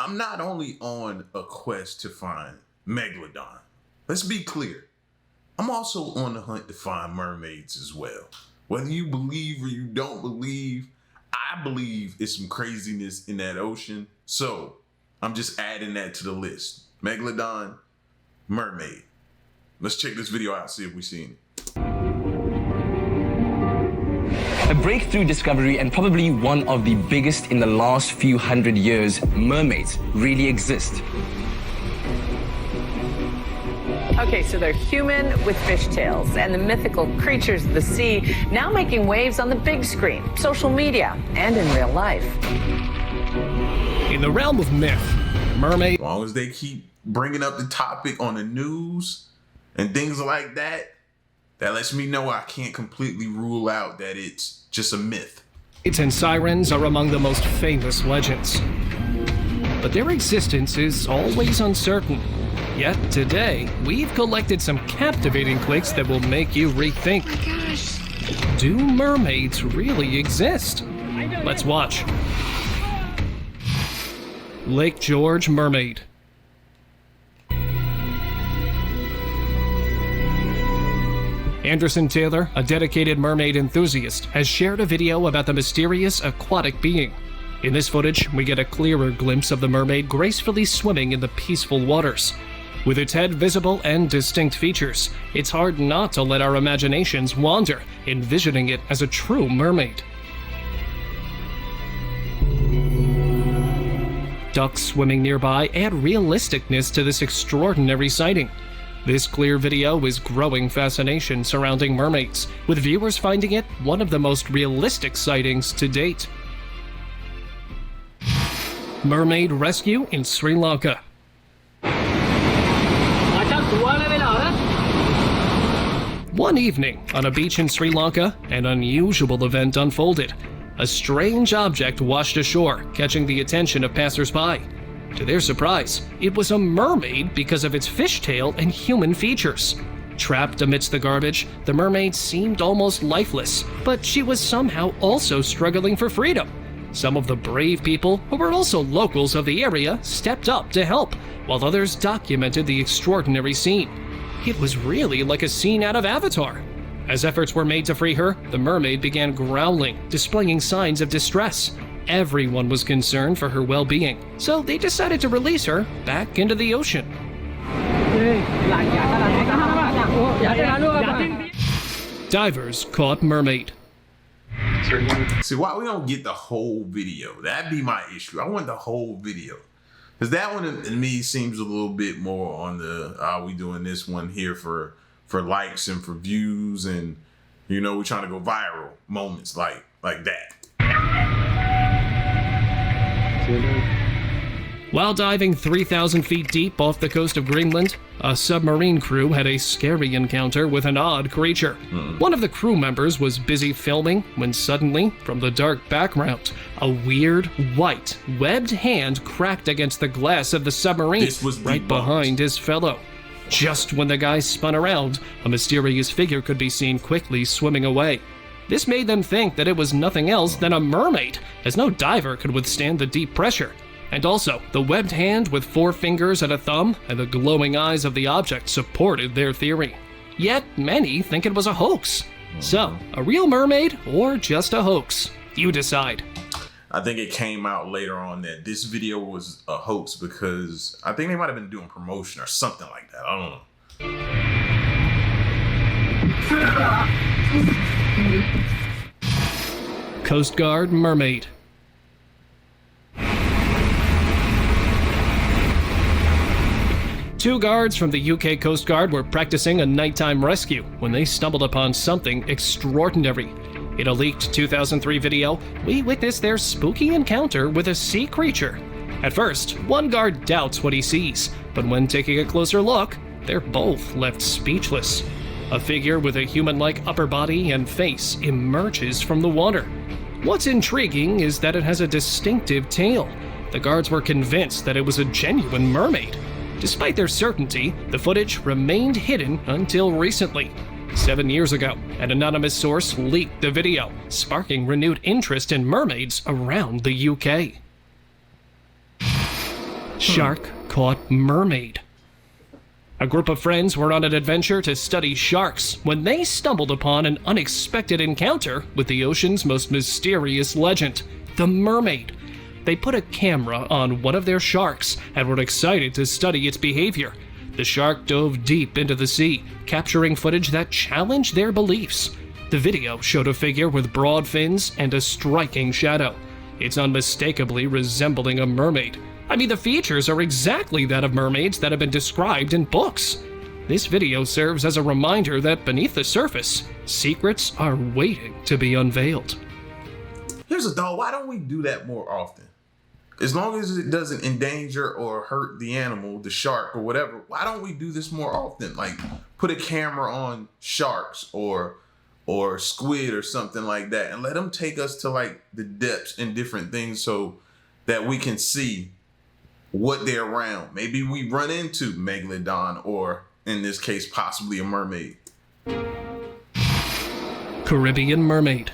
I'm not only on a quest to find Megalodon. Let's be clear. I'm also on the hunt to find mermaids as well. Whether you believe or you don't believe, I believe it's some craziness in that ocean. So I'm just adding that to the list. Megalodon, mermaid. Let's check this video out, see if we've seen it. A breakthrough discovery and probably one of the biggest in the last few hundred years. Mermaids really exist. Okay, so they're human with fishtails and the mythical creatures of the sea now making waves on the big screen, social media, and in real life. In the realm of myth, mermaid... As long as they keep bringing up the topic on the news and things like that, that lets me know I can't completely rule out that it's just a myth. Mermaids and sirens are among the most famous legends. But their existence is always uncertain. Yet today, we've collected some captivating clicks that will make you rethink. Oh my gosh. Do mermaids really exist? Let's watch. Lake George Mermaid. Anderson Taylor, a dedicated mermaid enthusiast, has shared a video about the mysterious aquatic being. In this footage, we get a clearer glimpse of the mermaid gracefully swimming in the peaceful waters. With its head visible and distinct features, it's hard not to let our imaginations wander, envisioning it as a true mermaid. Ducks swimming nearby add realisticness to this extraordinary sighting. This clear video is growing fascination surrounding mermaids, with viewers finding it one of the most realistic sightings to date. Mermaid rescue in Sri Lanka. One evening, on a beach in Sri Lanka, an unusual event unfolded. A strange object washed ashore, catching the attention of passers-by. To their surprise, it was a mermaid because of its fishtail and human features. Trapped amidst the garbage, the mermaid seemed almost lifeless, but she was somehow also struggling for freedom. Some of the brave people, who were also locals of the area, stepped up to help, while others documented the extraordinary scene. It was really like a scene out of Avatar. As efforts were made to free her, the mermaid began growling, displaying signs of distress. Everyone was concerned for her well-being, so they decided to release her back into the ocean. Divers caught mermaid. See, why we don't get the whole video? That'd be my issue. I want the whole video. Because that one, to me, seems a little bit more on the, we doing this one here for likes and for views and, you know, we're trying to go viral moments like that. While diving 3,000 feet deep off the coast of Greenland, a submarine crew had a scary encounter with an odd creature. One of the crew members was busy filming when suddenly, from the dark background, a weird, white, webbed hand cracked against the glass of the submarine right behind his fellow. Just when the guy spun around, a mysterious figure could be seen quickly swimming away. This made them think that it was nothing else than a mermaid, as no diver could withstand the deep pressure. And also, the webbed hand with 4 fingers and a thumb and the glowing eyes of the object supported their theory. Yet, many think it was a hoax. So, a real mermaid or just a hoax? You decide. I think it came out later on that this video was a hoax because I think they might have been doing promotion or something like that. I don't know. Coast Guard mermaid. Two guards from the UK Coast Guard were practicing a nighttime rescue when they stumbled upon something extraordinary. In a leaked 2003 video, we witness their spooky encounter with a sea creature. At first, one guard doubts what he sees, but when taking a closer look, they're both left speechless. A figure with a human-like upper body and face emerges from the water. What's intriguing is that it has a distinctive tail. The guards were convinced that it was a genuine mermaid. Despite their certainty, the footage remained hidden until recently. 7 years ago, an anonymous source leaked the video, sparking renewed interest in mermaids around the UK. Shark caught mermaid. A group of friends were on an adventure to study sharks when they stumbled upon an unexpected encounter with the ocean's most mysterious legend, the mermaid. They put a camera on one of their sharks and were excited to study its behavior. The shark dove deep into the sea, capturing footage that challenged their beliefs. The video showed a figure with broad fins and a striking shadow. It's unmistakably resembling a mermaid. I mean, the features are exactly that of mermaids that have been described in books. This video serves as a reminder that beneath the surface, secrets are waiting to be unveiled. Here's a thought, why don't we do that more often? As long as it doesn't endanger or hurt the animal, the shark or whatever, why don't we do this more often? Like put a camera on sharks or squid or something like that and let them take us to like the depths and different things so that we can see what they're around. Maybe we run into Megalodon or in this case, possibly a mermaid. Caribbean mermaid.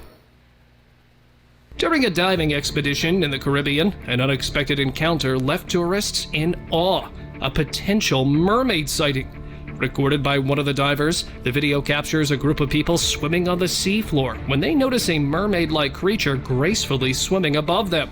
During a diving expedition in the Caribbean, an unexpected encounter left tourists in awe, a potential mermaid sighting. Recorded by one of the divers, the video captures a group of people swimming on the seafloor when they notice a mermaid-like creature gracefully swimming above them.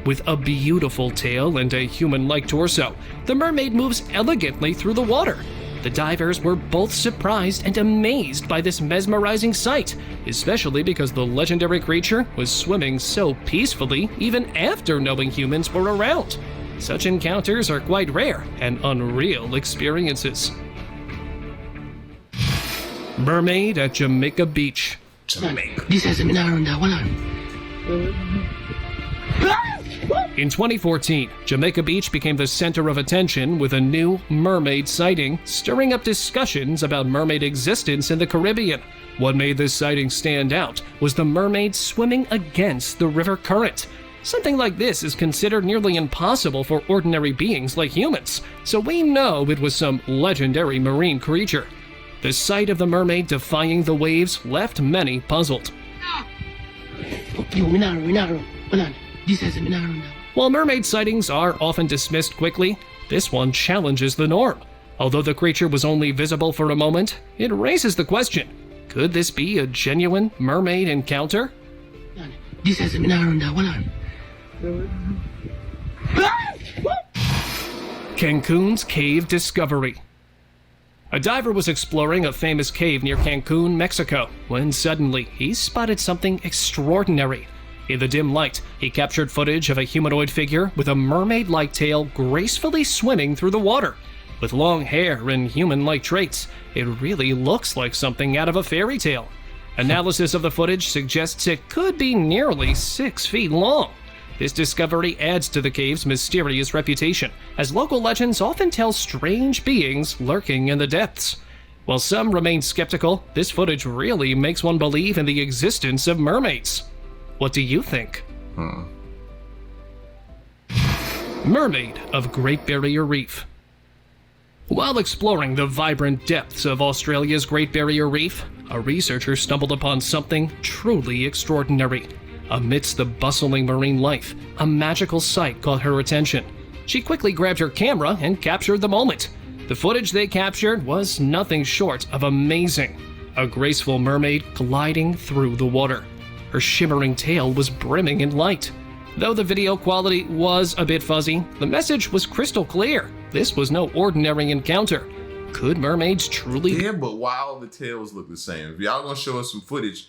With a beautiful tail and a human-like torso, the mermaid moves elegantly through the water. The divers were both surprised and amazed by this mesmerizing sight, especially because the legendary creature was swimming so peacefully even after knowing humans were around. Such encounters are quite rare and unreal experiences. Mermaid at Jamaica Beach. Jamaica. In 2014, Jamaica Beach became the center of attention with a new mermaid sighting, stirring up discussions about mermaid existence in the Caribbean. What made this sighting stand out was the mermaid swimming against the river current. Something like this is considered nearly impossible for ordinary beings like humans, so we know it was some legendary marine creature. The sight of the mermaid defying the waves left many puzzled. While mermaid sightings are often dismissed quickly, this one challenges the norm. Although the creature was only visible for a moment, it raises the question, could this be a genuine mermaid encounter? Cancun's cave discovery. A diver was exploring a famous cave near Cancun, Mexico, when suddenly he spotted something extraordinary. In the dim light, he captured footage of a humanoid figure with a mermaid-like tail gracefully swimming through the water. With long hair and human-like traits, it really looks like something out of a fairy tale. Analysis of the footage suggests it could be nearly 6 feet long. This discovery adds to the cave's mysterious reputation, as local legends often tell strange beings lurking in the depths. While some remain skeptical, this footage really makes one believe in the existence of mermaids. What do you think? Mermaid of Great Barrier Reef. While exploring the vibrant depths of Australia's Great Barrier Reef, a researcher stumbled upon something truly extraordinary. Amidst the bustling marine life, a magical sight caught her attention. She quickly grabbed her camera and captured the moment. The footage they captured was nothing short of amazing. A graceful mermaid gliding through the water. Her shimmering tail was brimming in light. Though the video quality was a bit fuzzy, the message was crystal clear. This was no ordinary encounter. Could mermaids truly... Yeah, but why all the tails look the same? If y'all gonna show us some footage,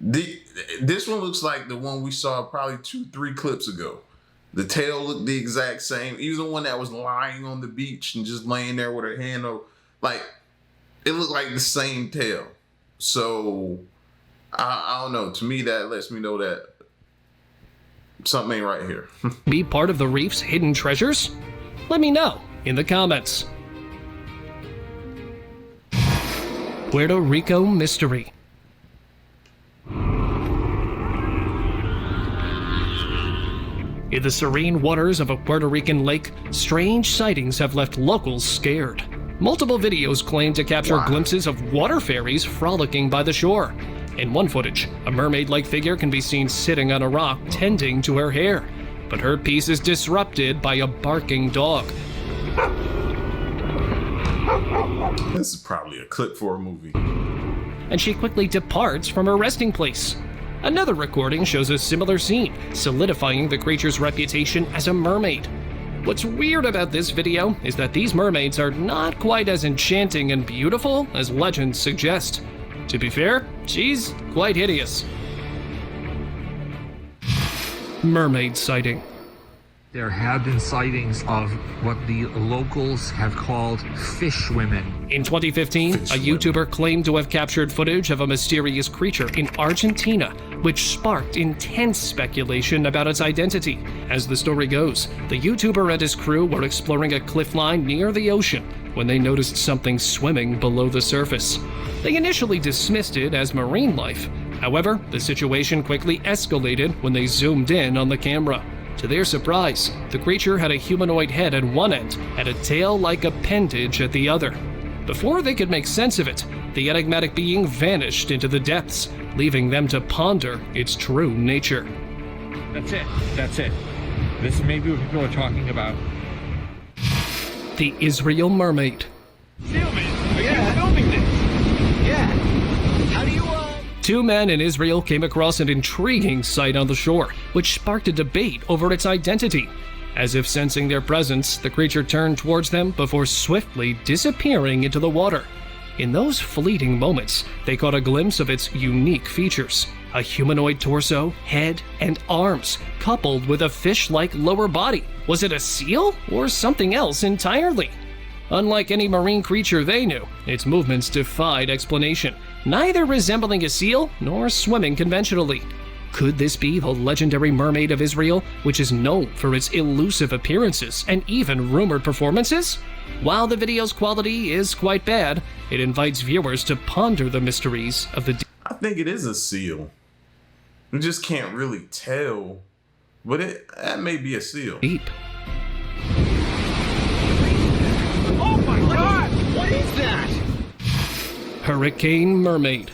this one looks like the one we saw probably 2-3 clips ago. The tail looked the exact same. Even the one that was lying on the beach and just laying there with her hand over, like, it looked like the same tail. So, I don't know. To me, that lets me know that something ain't right here. be part of the reef's hidden treasures? Let me know in the comments. Puerto Rico mystery. In the serene waters of a Puerto Rican lake, strange sightings have left locals scared. Multiple videos claim to capture glimpses of water fairies frolicking by the shore. In one footage, a mermaid-like figure can be seen sitting on a rock tending to her hair. but her peace is disrupted by a barking dog. This is probably a clip for a movie. And she quickly departs from her resting place. Another recording shows a similar scene, solidifying the creature's reputation as a mermaid. What's weird about this video is that these mermaids are not quite as enchanting and beautiful as legends suggest. To be fair, she's quite hideous. Mermaid sighting. There have been sightings of what the locals have called fish women. In 2015, a YouTuber claimed to have captured footage of a mysterious creature in Argentina, which sparked intense speculation about its identity. As the story goes, the YouTuber and his crew were exploring a cliffline near the ocean when they noticed something swimming below the surface. They initially dismissed it as marine life. However, the situation quickly escalated when they zoomed in on the camera. To their surprise, the creature had a humanoid head at one end and a tail-like appendage at the other. Before they could make sense of it, the enigmatic being vanished into the depths, leaving them to ponder its true nature. That's it. This may be what people are talking about. The Israel Mermaid. Are you filming this? Yeah. How do you, Two men in Israel came across an intriguing sight on the shore, which sparked a debate over its identity. As if sensing their presence, the creature turned towards them before swiftly disappearing into the water. In those fleeting moments, they caught a glimpse of its unique features: a humanoid torso, head, and arms, coupled with a fish-like lower body. Was it a seal or something else entirely? Unlike any marine creature they knew, its movements defied explanation, neither resembling a seal nor swimming conventionally. Could this be the legendary Mermaid of Israel, which is known for its elusive appearances and even rumored performances? While the video's quality is quite bad, it invites viewers to ponder the mysteries of the I think it is a seal. You just can't really tell, but that may be a seal. deep. Oh my god! What is that? Hurricane Mermaid.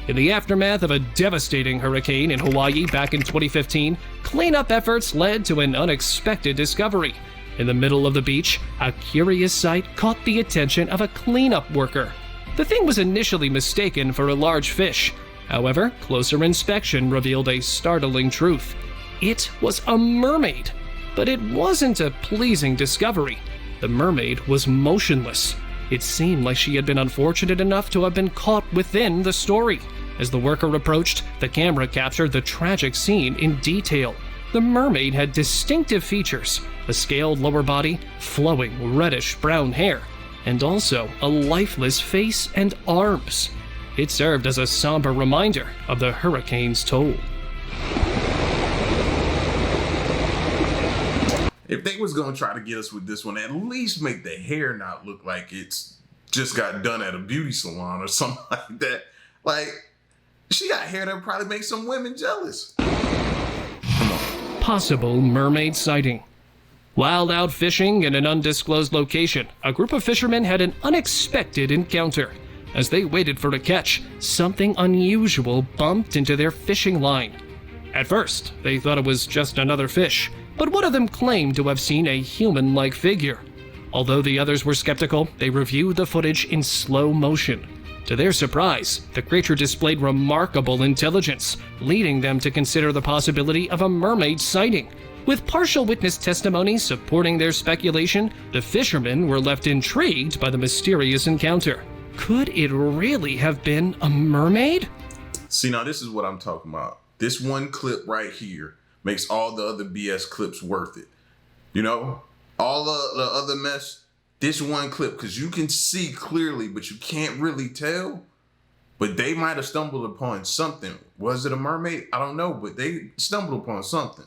In the aftermath of a devastating hurricane in Hawaii back in 2015, cleanup efforts led to an unexpected discovery. In the middle of the beach, a curious sight caught the attention of a cleanup worker. The thing was initially mistaken for a large fish. However, closer inspection revealed a startling truth. It was a mermaid. But it wasn't a pleasing discovery. The mermaid was motionless. It seemed like she had been unfortunate enough to have been caught within the story. As the worker approached, the camera captured the tragic scene in detail. The mermaid had distinctive features: a scaled lower body, flowing reddish-brown hair, and also a lifeless face and arms. It served as a somber reminder of the hurricane's toll. If they was gonna try to get us with this one, at least make the hair not look like it's just got done at a beauty salon or something like that. Like, she got hair that would probably make some women jealous. Possible mermaid sighting. While out fishing in an undisclosed location, a group of fishermen had an unexpected encounter. As they waited for a catch, something unusual bumped into their fishing line. At first, they thought it was just another fish, but one of them claimed to have seen a human-like figure. Although the others were skeptical, they reviewed the footage in slow motion. To their surprise, the creature displayed remarkable intelligence, leading them to consider the possibility of a mermaid sighting. With partial witness testimony supporting their speculation, the fishermen were left intrigued by the mysterious encounter. Could it really have been a mermaid? See, now this is what I'm talking about. This one clip right here makes all the other BS clips worth it. You know, all the other mess, this one clip, because you can see clearly, but you can't really tell. But they might have stumbled upon something. Was it a mermaid? I don't know, but they stumbled upon something.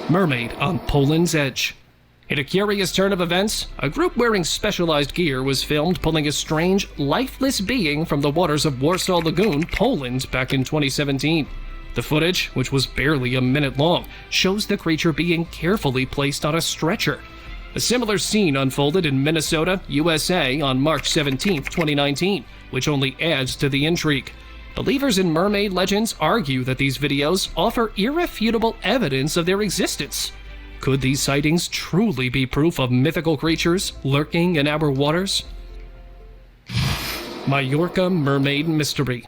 Mermaid on Poland's edge. In a curious turn of events, a group wearing specialized gear was filmed pulling a strange, lifeless being from the waters of Warsaw Lagoon, Poland, back in 2017. The footage, which was barely a minute long, shows the creature being carefully placed on a stretcher. A similar scene unfolded in Minnesota, USA on March 17, 2019, which only adds to the intrigue. Believers in mermaid legends argue that these videos offer irrefutable evidence of their existence. Could these sightings truly be proof of mythical creatures lurking in our waters? Mallorca Mermaid Mystery.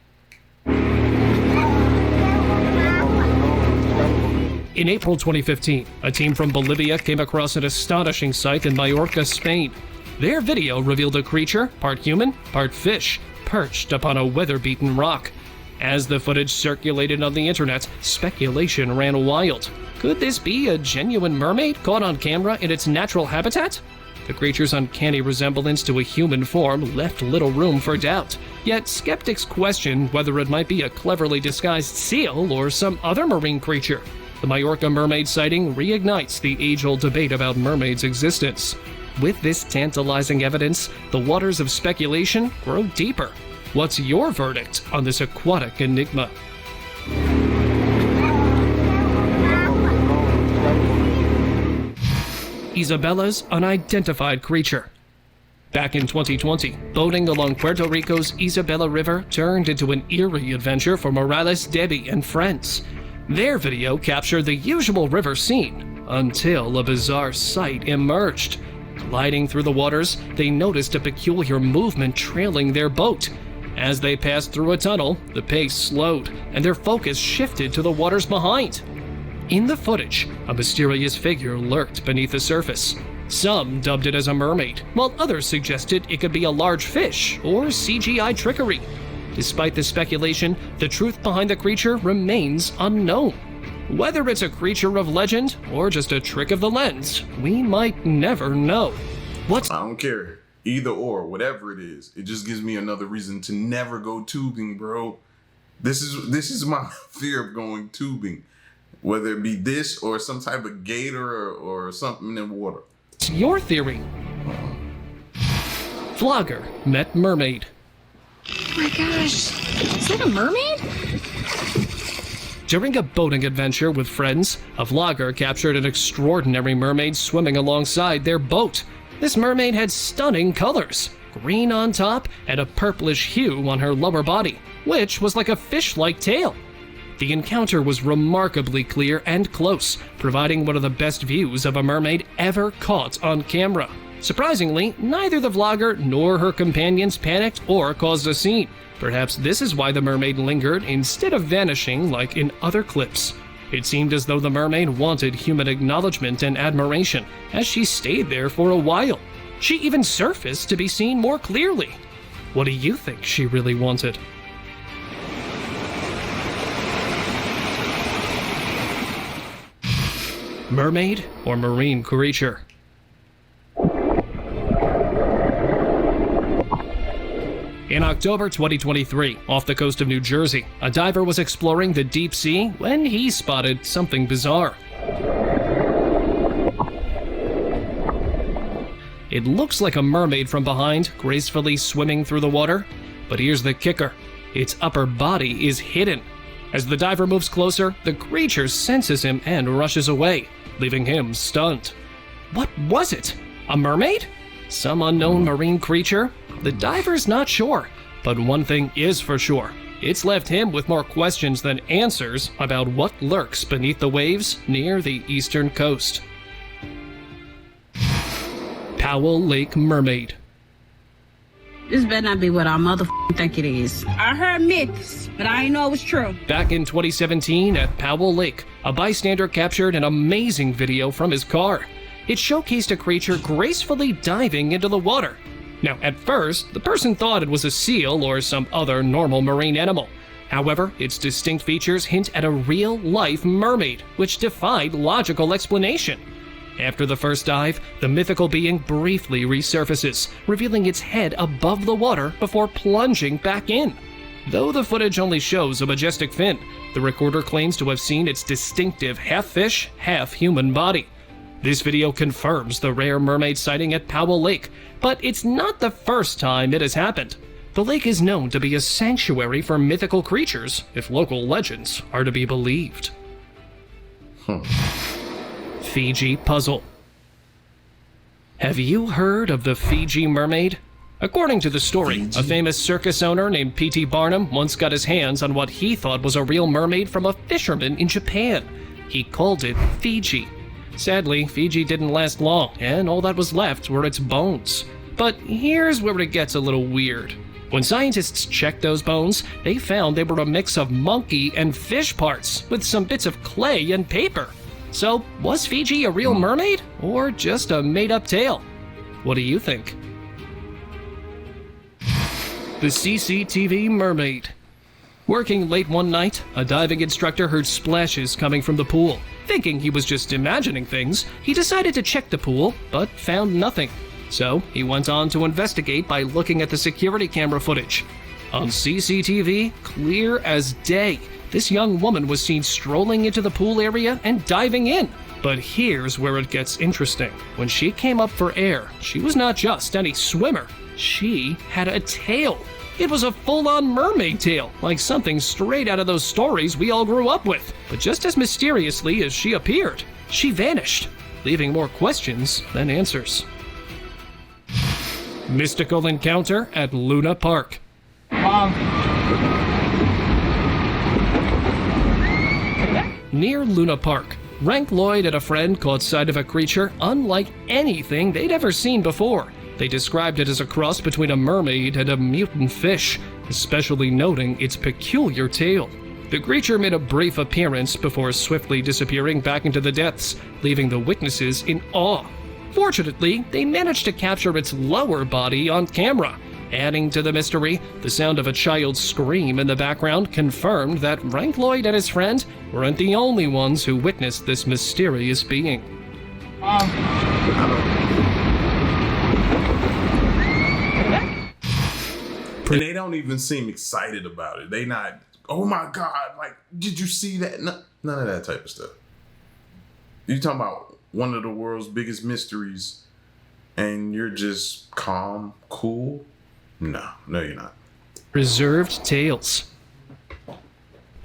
In April 2015, a team from Bolivia came across an astonishing sight in Mallorca, Spain. Their video revealed a creature, part human, part fish, perched upon a weather-beaten rock. As the footage circulated on the internet, speculation ran wild. Could this be a genuine mermaid caught on camera in its natural habitat? The creature's uncanny resemblance to a human form left little room for doubt. Yet skeptics questioned whether it might be a cleverly disguised seal or some other marine creature. The Mallorca mermaid sighting reignites the age-old debate about mermaids' existence. With this tantalizing evidence, the waters of speculation grow deeper. What's your verdict on this aquatic enigma? Isabella's unidentified creature. Back in 2020, boating along Puerto Rico's Isabella River turned into an eerie adventure for Morales, Debbie, and friends. Their video captured the usual river scene until a bizarre sight emerged. Gliding through the waters, they noticed a peculiar movement trailing their boat. As they passed through a tunnel, the pace slowed, and their focus shifted to the waters behind. In the footage, a mysterious figure lurked beneath the surface. Some dubbed it as a mermaid, while others suggested it could be a large fish or CGI trickery. Despite the speculation, the truth behind the creature remains unknown. Whether it's a creature of legend or just a trick of the lens, we might never know. I don't care. Either or, whatever it is. It just gives me another reason to never go tubing, bro. This is my fear of going tubing. Whether it be this or some type of gator or something in water. What's your theory? Vlogger met mermaid. Oh my gosh, is that a mermaid? During a boating adventure with friends, a vlogger captured an extraordinary mermaid swimming alongside their boat. This mermaid had stunning colors, green on top and a purplish hue on her lower body, which was like a fish-like tail. The encounter was remarkably clear and close, providing one of the best views of a mermaid ever caught on camera. Surprisingly, neither the vlogger nor her companions panicked or caused a scene. Perhaps this is why the mermaid lingered instead of vanishing like in other clips. It seemed as though the mermaid wanted human acknowledgement and admiration, as she stayed there for a while. She even surfaced to be seen more clearly. What do you think she really wanted? Mermaid or marine creature? In October 2023, off the coast of New Jersey, a diver was exploring the deep sea when he spotted something bizarre. It looks like a mermaid from behind, gracefully swimming through the water. But here's the kicker: its upper body is hidden. As the diver moves closer, the creature senses him and rushes away, leaving him stunned. What was it? A mermaid? Some unknown marine creature? The diver's not sure, but one thing is for sure. It's left him with more questions than answers about what lurks beneath the waves near the eastern coast. Powell Lake Mermaid. This better not be what our motherfucking think it is. I heard myths, but I didn't know it was true. Back in 2017 at Powell Lake, a bystander captured an amazing video from his car. It showcased a creature gracefully diving into the water. Now, at first, the person thought it was a seal or some other normal marine animal. However, its distinct features hint at a real-life mermaid, which defied logical explanation. After the first dive, the mythical being briefly resurfaces, revealing its head above the water before plunging back in. Though the footage only shows a majestic fin, the recorder claims to have seen its distinctive half-fish, half-human body. This video confirms the rare mermaid sighting at Powell Lake, but it's not the first time it has happened. The lake is known to be a sanctuary for mythical creatures, if local legends are to be believed. Fiji puzzle. Have you heard of the Fiji mermaid? According to the story, a famous circus owner named P.T. Barnum once got his hands on what he thought was a real mermaid from a fisherman in Japan. He called it Fiji. Sadly, Fiji didn't last long, and all that was left were its bones. But here's where it gets a little weird. When scientists checked those bones, they found they were a mix of monkey and fish parts, with some bits of clay and paper. So, was Fiji a real mermaid, or just a made-up tale? What do you think? The CCTV Mermaid. Working late one night, a diving instructor heard splashes coming from the pool. Thinking he was just imagining things, he decided to check the pool, but found nothing. So he went on to investigate by looking at the security camera footage. On CCTV, clear as day, this young woman was seen strolling into the pool area and diving in. But here's where it gets interesting. When she came up for air, she was not just any swimmer. She had a tail. It was a full-on mermaid tail, like something straight out of those stories we all grew up with. But just as mysteriously as she appeared, she vanished, leaving more questions than answers. Mystical encounter at Luna Park. Near Luna Park, Rank Lloyd and a friend caught sight of a creature unlike anything they'd ever seen before. They described it as a cross between a mermaid and a mutant fish, especially noting its peculiar tail. The creature made a brief appearance before swiftly disappearing back into the depths, leaving the witnesses in awe. Fortunately, they managed to capture its lower body on camera. Adding to the mystery, the sound of a child's scream in the background confirmed that Rank Lloyd and his friend weren't the only ones who witnessed this mysterious being. And they don't even seem excited about it. They not, oh my God, like, did you see that? No, none of that type of stuff. You talking about one of the world's biggest mysteries and you're just calm, cool? No, you're not. Reserved tales.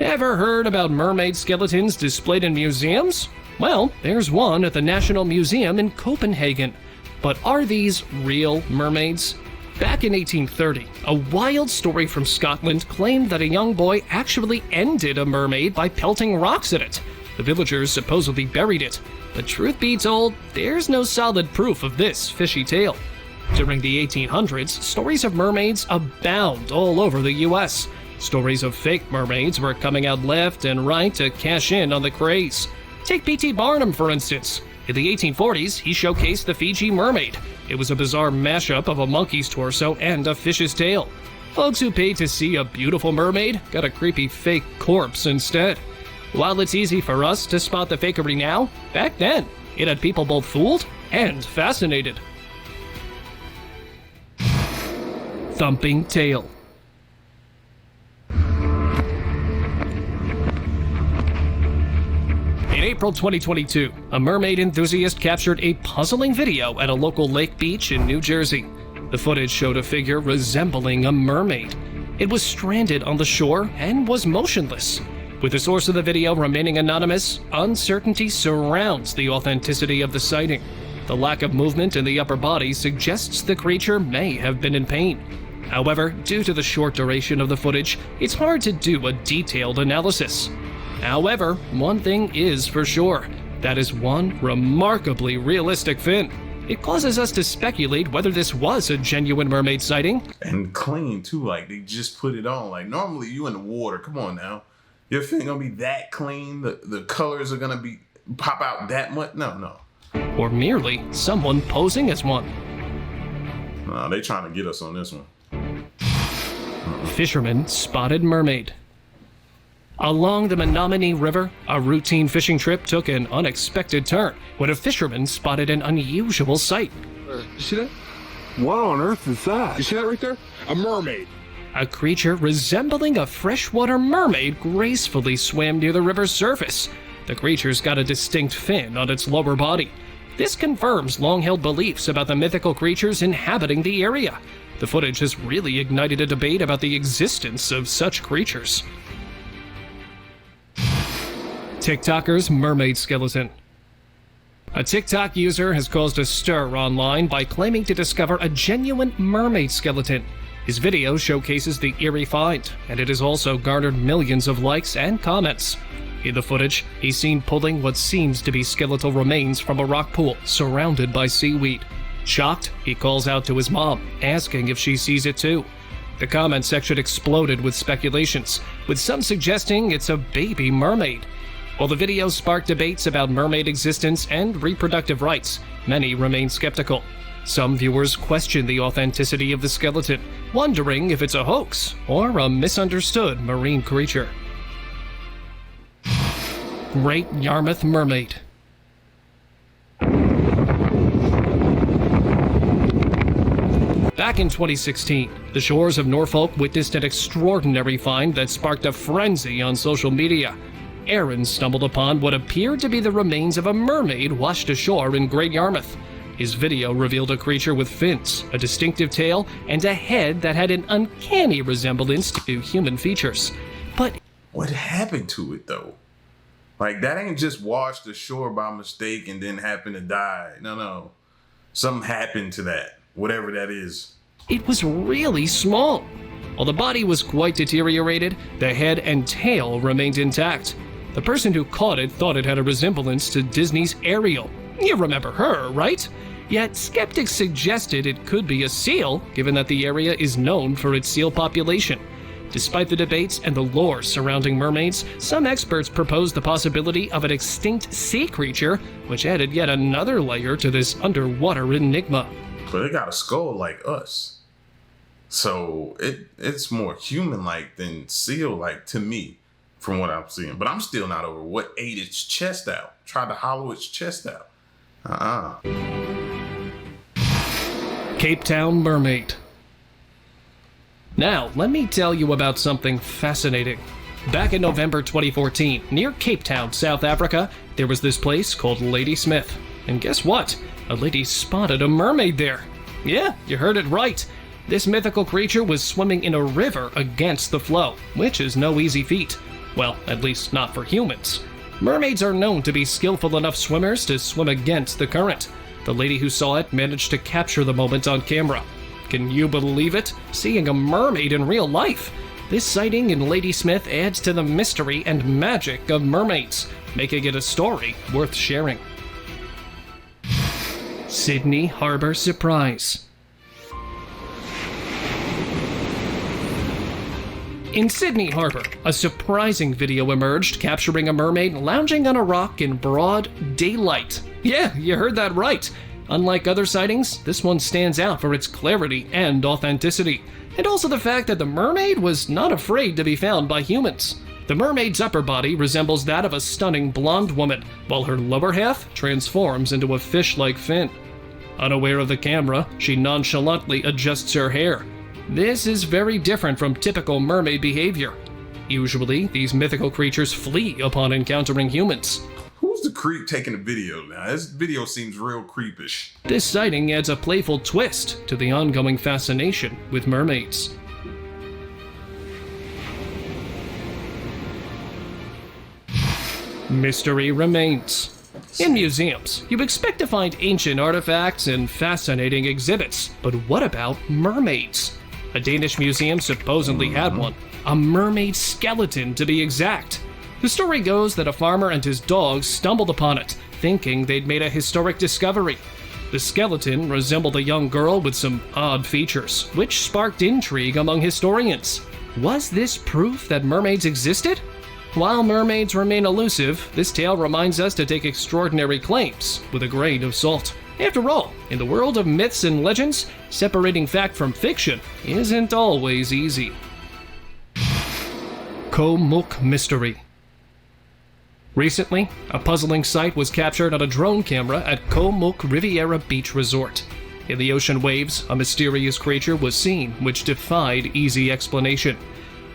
Ever heard about mermaid skeletons displayed in museums? Well, there's one at the National Museum in Copenhagen. But are these real mermaids? Back in 1830, a wild story from Scotland claimed that a young boy actually ended a mermaid by pelting rocks at it. The villagers supposedly buried it, but truth be told, there's no solid proof of this fishy tale. During the 1800s, stories of mermaids abound all over the US. Stories of fake mermaids were coming out left and right to cash in on the craze. Take P.T. Barnum, for instance. In the 1840s, he showcased the Fiji Mermaid. It was a bizarre mashup of a monkey's torso and a fish's tail. Folks who paid to see a beautiful mermaid got a creepy fake corpse instead. While it's easy for us to spot the fakery now, back then, it had people both fooled and fascinated. Thumping tail. In April 2022, a mermaid enthusiast captured a puzzling video at a local lake beach in New Jersey. The footage showed a figure resembling a mermaid. It was stranded on the shore and was motionless. With the source of the video remaining anonymous, uncertainty surrounds the authenticity of the sighting. The lack of movement in the upper body suggests the creature may have been in pain. However, due to the short duration of the footage, it's hard to do a detailed analysis. However, one thing is for sure, that is one remarkably realistic fin. It causes us to speculate whether this was a genuine mermaid sighting. And clean too, like they just put it on. Like normally you in the water, come on now. Your fin gonna be that clean, the colors are gonna be pop out that much? No. Or merely someone posing as one. No, they trying to get us on this one. Fisherman spotted mermaid. Along the Menominee River, a routine fishing trip took an unexpected turn when a fisherman spotted an unusual sight. You see that? What on earth is that? You see that right there? A mermaid. A creature resembling a freshwater mermaid gracefully swam near the river's surface. The creature's got a distinct fin on its lower body. This confirms long-held beliefs about the mythical creatures inhabiting the area. The footage has really ignited a debate about the existence of such creatures. TikToker's mermaid skeleton. A TikTok user has caused a stir online by claiming to discover a genuine mermaid skeleton. His video showcases the eerie find, and it has also garnered millions of likes and comments. In the footage, he's seen pulling what seems to be skeletal remains from a rock pool surrounded by seaweed. Shocked, he calls out to his mom, asking if she sees it too. The comment section exploded with speculations, with some suggesting it's a baby mermaid. While the video sparked debates about mermaid existence and reproductive rights, many remain skeptical. Some viewers question the authenticity of the skeleton, wondering if it's a hoax or a misunderstood marine creature. Great Yarmouth Mermaid. Back in 2016, the shores of Norfolk witnessed an extraordinary find that sparked a frenzy on social media. Aaron stumbled upon what appeared to be the remains of a mermaid washed ashore in Great Yarmouth. His video revealed a creature with fins, a distinctive tail, and a head that had an uncanny resemblance to human features. But what happened to it though? Like, that ain't just washed ashore by mistake and then happened to die. No. Something happened to that, whatever that is. it was really small. While the body was quite deteriorated, the head and tail remained intact. The person who caught it thought it had a resemblance to Disney's Ariel. You remember her, right? Yet skeptics suggested it could be a seal, given that the area is known for its seal population. Despite the debates and the lore surrounding mermaids, some experts proposed the possibility of an extinct sea creature, which added yet another layer to this underwater enigma. But it got a skull like us. So it's more human-like than seal-like to me, from what I'm seeing. But I'm still not over what ate its chest out, tried to hollow its chest out. Cape Town Mermaid. Now, let me tell you about something fascinating. Back in November 2014, near Cape Town, South Africa, there was this place called Lady Smith. And guess what? A lady spotted a mermaid there. Yeah, you heard it right. This mythical creature was swimming in a river against the flow, which is no easy feat. Well, at least not for humans. Mermaids are known to be skillful enough swimmers to swim against the current. The lady who saw it managed to capture the moment on camera. Can you believe it? Seeing a mermaid in real life. This sighting in Lady Smith adds to the mystery and magic of mermaids, making it a story worth sharing. Sydney Harbor Surprise. In Sydney Harbor, a surprising video emerged capturing a mermaid lounging on a rock in broad daylight. Yeah, you heard that right. Unlike other sightings, this one stands out for its clarity and authenticity, and also the fact that the mermaid was not afraid to be found by humans. The mermaid's upper body resembles that of a stunning blonde woman, while her lower half transforms into a fish-like fin. Unaware of the camera, she nonchalantly adjusts her hair. This is very different from typical mermaid behavior. Usually, these mythical creatures flee upon encountering humans. Who's the creep taking the video now? This video seems real creepish. This sighting adds a playful twist to the ongoing fascination with mermaids. Mystery remains. In museums, you expect to find ancient artifacts and fascinating exhibits, but what about mermaids? A Danish museum supposedly had one, a mermaid skeleton to be exact. The story goes that a farmer and his dogs stumbled upon it, thinking they'd made a historic discovery. The skeleton resembled a young girl with some odd features, which sparked intrigue among historians. Was this proof that mermaids existed? While mermaids remain elusive, this tale reminds us to take extraordinary claims with a grain of salt. After all, in the world of myths and legends, separating fact from fiction isn't always easy. Koh Muk Mystery. Recently, a puzzling sight was captured on a drone camera at Koh Muk Riviera Beach Resort. In the ocean waves, a mysterious creature was seen which defied easy explanation.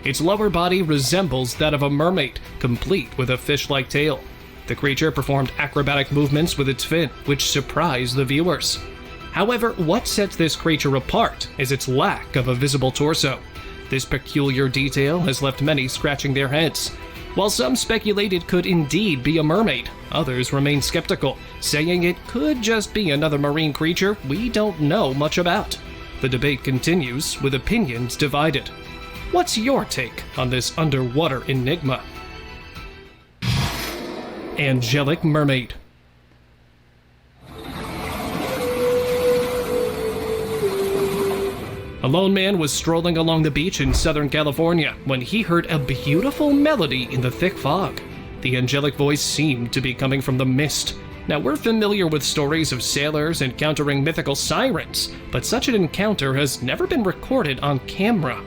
Its lower body resembles that of a mermaid, complete with a fish-like tail. The creature performed acrobatic movements with its fin, which surprised the viewers. However, what sets this creature apart is its lack of a visible torso. This peculiar detail has left many scratching their heads. While some speculate it could indeed be a mermaid, others remain skeptical, saying it could just be another marine creature we don't know much about. The debate continues, with opinions divided. What's your take on this underwater enigma? Angelic mermaid. A lone man was strolling along the beach in Southern California when he heard a beautiful melody in the thick fog. The angelic voice seemed to be coming from the mist. Now, we're familiar with stories of sailors encountering mythical sirens, but such an encounter has never been recorded on camera.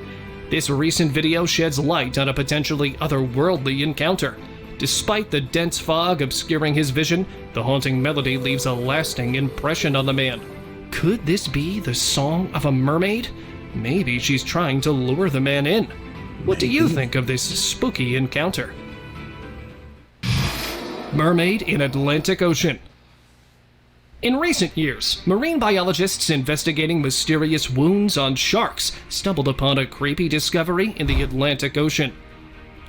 This recent video sheds light on a potentially otherworldly encounter. Despite the dense fog obscuring his vision, the haunting melody leaves a lasting impression on the man. Could this be the song of a mermaid? Maybe she's trying to lure the man in. What do you think of this spooky encounter? Mermaid in Atlantic Ocean. In recent years, marine biologists investigating mysterious wounds on sharks stumbled upon a creepy discovery in the Atlantic Ocean.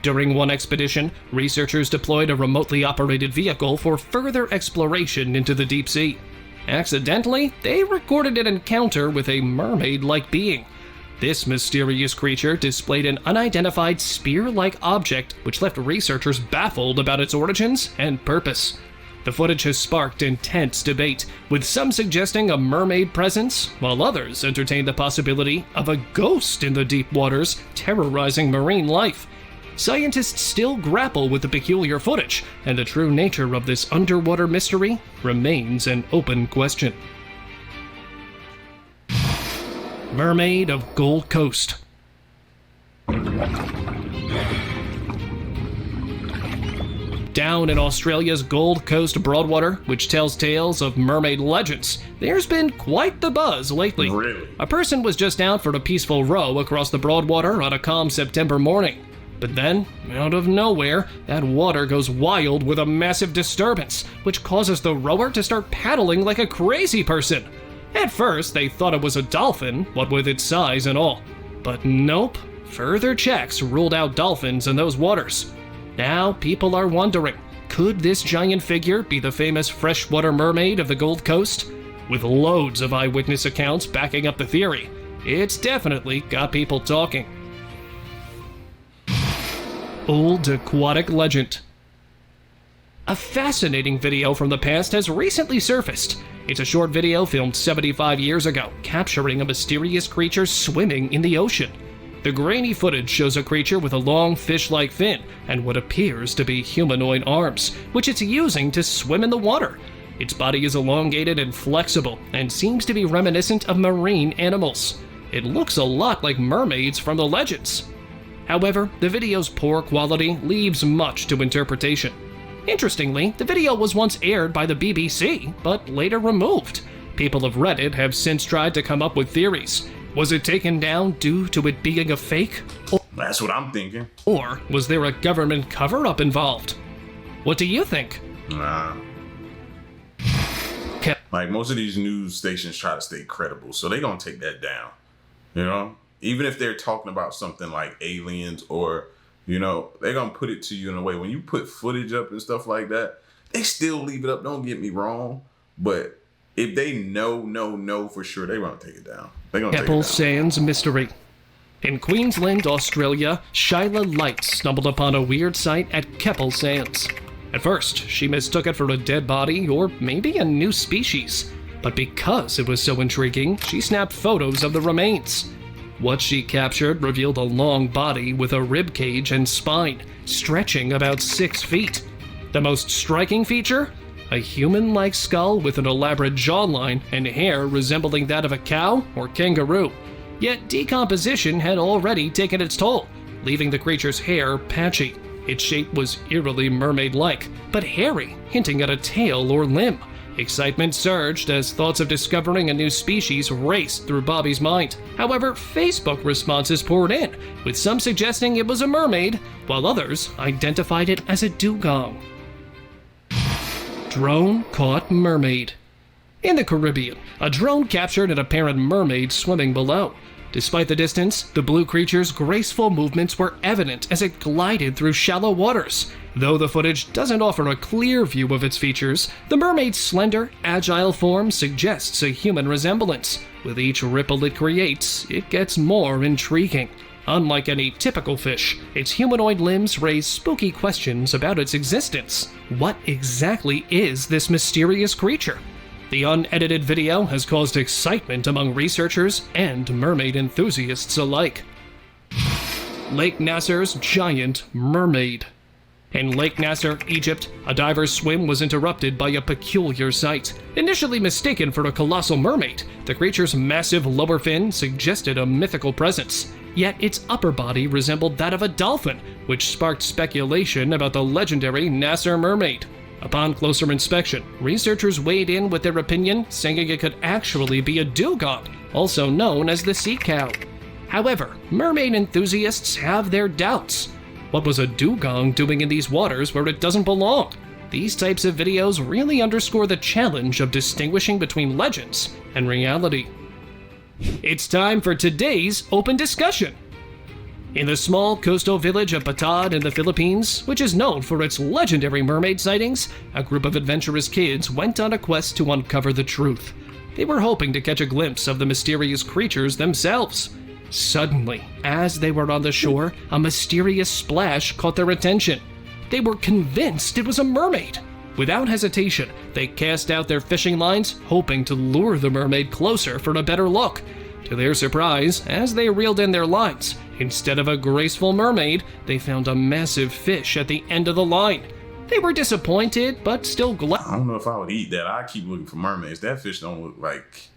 During one expedition, researchers deployed a remotely operated vehicle for further exploration into the deep sea. Accidentally, they recorded an encounter with a mermaid-like being. This mysterious creature displayed an unidentified spear-like object which left researchers baffled about its origins and purpose. The footage has sparked intense debate, with some suggesting a mermaid presence, while others entertain the possibility of a ghost in the deep waters terrorizing marine life. Scientists still grapple with the peculiar footage, and the true nature of this underwater mystery remains an open question. Mermaid of Gold Coast. Down in Australia's Gold Coast Broadwater, which tells tales of mermaid legends, there's been quite the buzz lately. Really? A person was just out for a peaceful row across the Broadwater on a calm September morning. But then, out of nowhere, that water goes wild with a massive disturbance, which causes the rower to start paddling like a crazy person. At first, they thought it was a dolphin, what with its size and all. But nope, further checks ruled out dolphins in those waters. Now, people are wondering, could this giant figure be the famous freshwater mermaid of the Gold Coast? With loads of eyewitness accounts backing up the theory, it's definitely got people talking. Old aquatic legend. A fascinating video from the past has recently surfaced. It's a short video filmed 75 years ago, capturing a mysterious creature swimming in the ocean. The grainy footage shows a creature with a long fish-like fin and what appears to be humanoid arms, which it's using to swim in the water. Its body is elongated and flexible, and seems to be reminiscent of marine animals. It looks a lot like mermaids from the legends. However, the video's poor quality leaves much to interpretation. Interestingly, the video was once aired by the BBC, but later removed. People of Reddit have since tried to come up with theories. Was it taken down due to it being a fake? That's what I'm thinking. Or was there a government cover-up involved? What do you think? Nah. Like, most of these news stations try to stay credible, so they gonna take that down. You know? Even if they're talking about something like aliens or, you know, they're going to put it to you in a way. When you put footage up and stuff like that, they still leave it up. Don't get me wrong. But if they know for sure, they're going to take it down. They're going to take it down. Keppel Sands Mystery. In Queensland, Australia, Shyla Light stumbled upon a weird sight at Keppel Sands. At first, she mistook it for a dead body or maybe a new species. But because it was so intriguing, she snapped photos of the remains. What she captured revealed a long body with a rib cage and spine, stretching about 6 feet. The most striking feature? A human-like skull with an elaborate jawline and hair resembling that of a cow or kangaroo. Yet decomposition had already taken its toll, leaving the creature's hair patchy. Its shape was eerily mermaid-like, but hairy, hinting at a tail or limb. Excitement surged as thoughts of discovering a new species raced through Bobby's mind. However, Facebook responses poured in, with some suggesting it was a mermaid, while others identified it as a dugong. Drone caught mermaid. In the Caribbean, a drone captured an apparent mermaid swimming below. Despite the distance, the blue creature's graceful movements were evident as it glided through shallow waters. Though the footage doesn't offer a clear view of its features, the mermaid's slender, agile form suggests a human resemblance. With each ripple it creates, it gets more intriguing. Unlike any typical fish, its humanoid limbs raise spooky questions about its existence. What exactly is this mysterious creature? The unedited video has caused excitement among researchers and mermaid enthusiasts alike. Lake Nasser's giant mermaid. In Lake Nasser, Egypt, a diver's swim was interrupted by a peculiar sight. Initially mistaken for a colossal mermaid, the creature's massive lower fin suggested a mythical presence. Yet its upper body resembled that of a dolphin, which sparked speculation about the legendary Nasser mermaid. Upon closer inspection, researchers weighed in with their opinion, saying it could actually be a dugong, also known as the sea cow. However, mermaid enthusiasts have their doubts. What was a dugong doing in these waters where it doesn't belong? These types of videos really underscore the challenge of distinguishing between legends and reality. It's time for today's open discussion. In the small coastal village of Batad in the Philippines, which is known for its legendary mermaid sightings, a group of adventurous kids went on a quest to uncover the truth. They were hoping to catch a glimpse of the mysterious creatures themselves. Suddenly, as they were on the shore, a mysterious splash caught their attention. They were convinced it was a mermaid. Without hesitation, they cast out their fishing lines, hoping to lure the mermaid closer for a better look. To their surprise, as they reeled in their lines, instead of a graceful mermaid, they found a massive fish at the end of the line. They were disappointed, but still glad. I don't know if I would eat that. I keep looking for mermaids. That fish don't look like,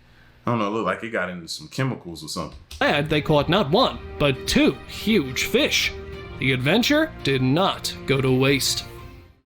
I don't know, look like it got into some chemicals or something. Glad they caught not one, but two huge fish. The adventure did not go to waste.